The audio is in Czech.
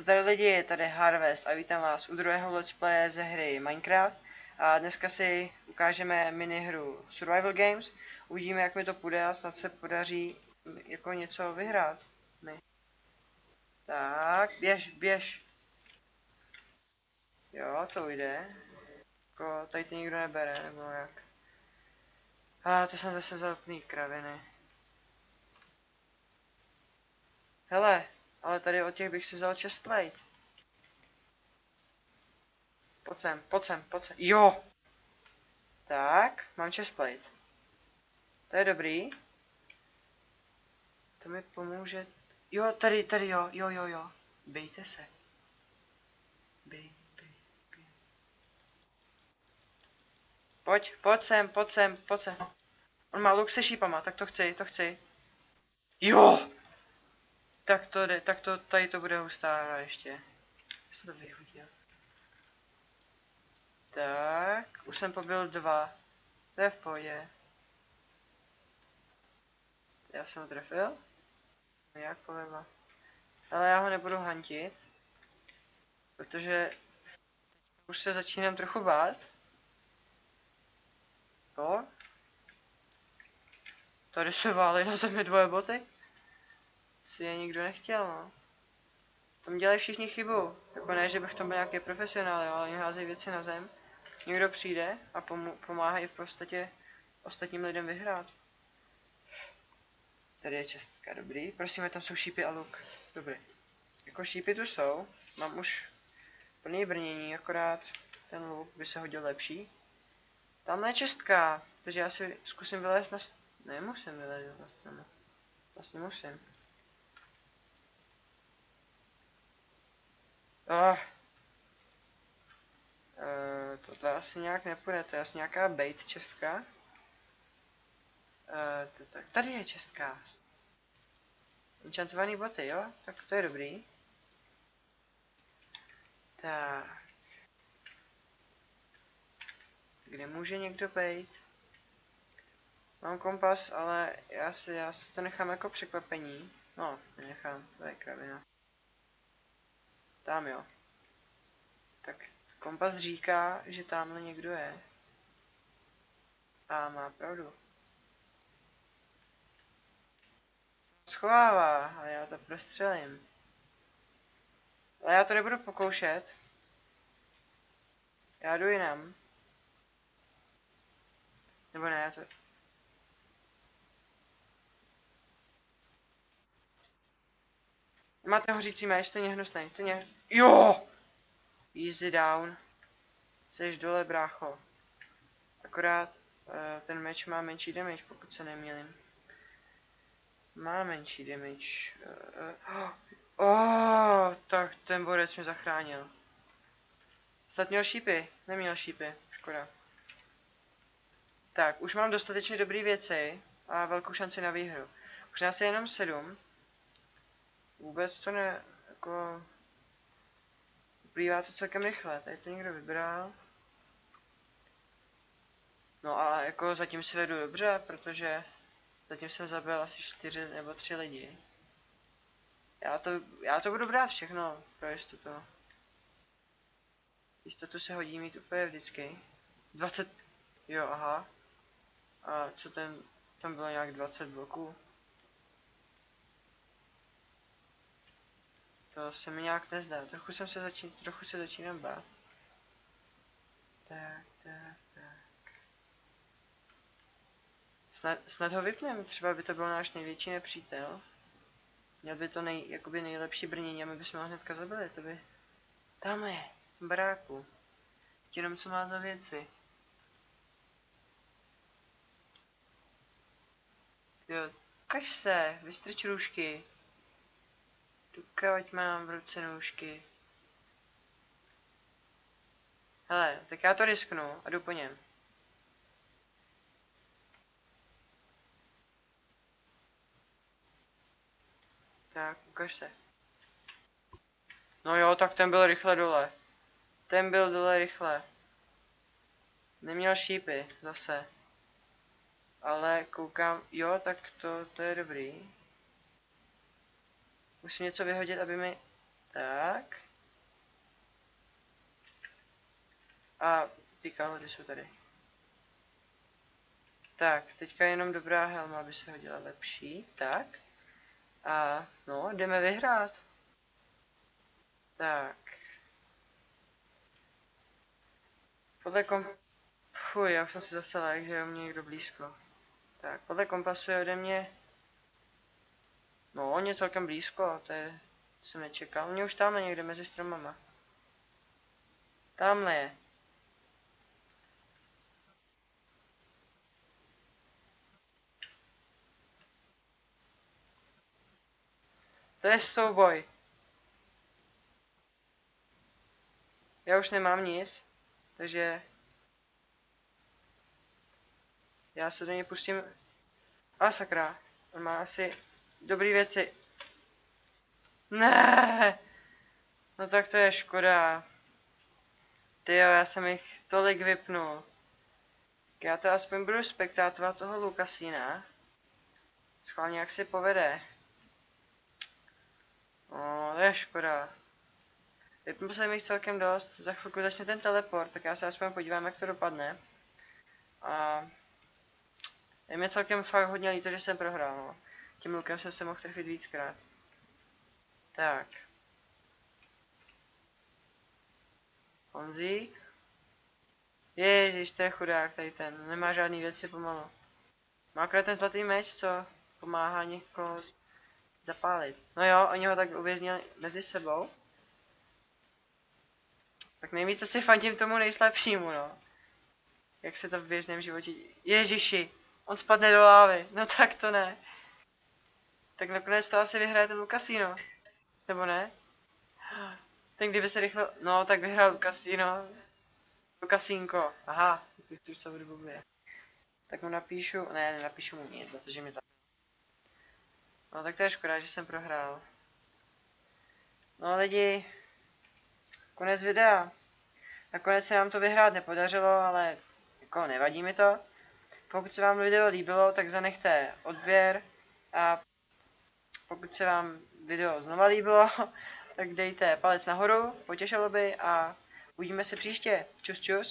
Co tady lidi, je tady Harvest a vítám vás u druhého let's playe ze hry Minecraft. A dneska si ukážeme minihru Survival Games. Uvidíme, jak mi to půjde a snad se podaří jako něco vyhrát. Tak, běž. Jo, to jde. Jako, tady to nikdo nebere, nebo jak. A to jsem zase vzal plný kraviny. Hele, ale tady od těch bych si vzal chestplate. Pojď sem. Jo! Tak, mám chestplate. To je dobrý. To mi pomůže. Jo, tady, jo. Bejte se. Bej. Pojď sem. On má luk se šípama, tak to chci. Jo! Tak to jde, tady to bude hustá hra ještě. Já jsem to vyhodil. Tak, už jsem pobil 2. To je v pohodě. Já jsem ho trefil. Jak poleva. Ale já ho nebudu hantit. Protože už se začínám trochu bát. To? Tady se válí na zemi 2 boty. Si je nikdo nechtěl, no. Tam dělají všichni chybu. Jako ne, že bych tam byl nějaký profesionál, ale oni házejí věci na zem. Někdo přijde a pomáhají v podstatě ostatním lidem vyhrát. Tady je čestka, dobrý. Prosím, tam jsou šípy a luk. Dobrý. Jako šípy tu jsou. Mám už plný brnění, akorát ten luk by se hodil lepší. Tamhle je čestka, takže já si zkusím vylézt na... Nemusím vylézt na stranu. Vlastně musím. To asi nějak nepůjde, to je asi nějaká bait čestka. Tady je čestka. Enchantovaný boty, jo? Tak to je dobrý. Tak. Kde může někdo být? Mám kompas, ale já si to nechám jako překvapení. No, nenechám, to je kravina. Tam jo. Tak kompas říká, že tamhle někdo je. A má pravdu. Schovává, ale já to prostřelím. Ale já to nebudu pokoušet. Já jdu jinam. Nebo ne, já to... Máte hořící meč, stejně hnusnej, Jo! Easy down. Jseš dole, brácho. Akorát ten meč má menší damage, pokud se nemýlím. Má menší damage. Tak ten borec mě zachránil. Snad měl šípy, neměl šípy, škoda. Tak, už mám dostatečně dobrý věci a velkou šanci na výhru. Už nás je jenom 7. Vůbec to ne, jako... Uplývá to celkem rychle, tady to někdo vybral. No a jako zatím si vedu dobře, protože zatím jsem zabil asi 4 nebo 3 lidi. Já to budu brát všechno pro jistotu. Jistotu se hodí mít úplně vždycky. 20... Jo, aha. A co tam bylo nějak 20 bloků. To se mi nějak nezdá, trochu se začínám bát. Tak. Snad ho vypnem, třeba by to byl náš největší nepřítel. Měl by to jakoby nejlepší brnění a my bychom ho hnedka zabili, to by... Tamhle je, v baráku. Jenom co má za věci. Jo, kaž se, vystrč růžky. Ať mám v ruce nůžky. Hele, tak já to risknu a jdu po něm. Tak, ukaž se. No jo, tak ten byl rychle dole. Ten byl dole rychle. Neměl šípy, zase. Ale koukám, jo, tak to je dobrý. Musím něco vyhodit, aby mi... Tak. A ty kalhoty jsou tady. Tak, teďka jenom dobrá helma by se hodila lepší. Tak. A no, jdeme vyhrát. Tak. Podle Fuj, já už jsem si zase like, že je u mě někdo blízko. Tak, podle kompasu je ode mě... No, on je celkem blízko, to je... Jsem nečekal. On je už tamhle někde mezi stromama. Tamhle je. To je souboj. Já už nemám nic, takže... Já se do něj pustím... A sakra, on má asi dobrý věci. Ne. No tak to je škoda. Tyjo, já jsem jich tolik vypnul. Já to aspoň budu spektátorovat toho Lukasína. Schválně jak si povede. No, to je škoda. Vypnul jsem jich celkem dost, za chvilku začne ten teleport, tak já se aspoň podívám, jak to dopadne. A je mi celkem fakt hodně líto, že jsem prohrál, no. Tím lukem jsem se mohl trefit víckrát. Tak. Honzík. Ježiš, to je chudák tady ten, nemá žádný věci pomalu. Má akorát ten zlatý meč, co pomáhá někoho zapálit. No jo, oni ho tak uvěznili mezi sebou. Tak nejvíc asi fandím tomu nejslabšímu, no. Jak se to v běžném životě... Ježiši, on spadne do lávy, no tak to ne. Tak nakonec to asi vyhraje ten Lukasino. Nebo ne? Ten kdyby se rychle... No, tak vyhrál Lukasino. Lukasínko. Aha, tu už co budu blbě. Tak mu napíšu... Ne, nenapíšu mu nic, protože mi zabil. No tak to je škoda, že jsem prohrál. No lidi, konec videa. Nakonec se nám to vyhrát nepodařilo, ale jako nevadí mi to. Pokud se vám video líbilo, tak zanechte odběr a pokud se vám video znova líbilo, tak dejte palec nahoru, potěšilo by a uvidíme se příště. Čus čus.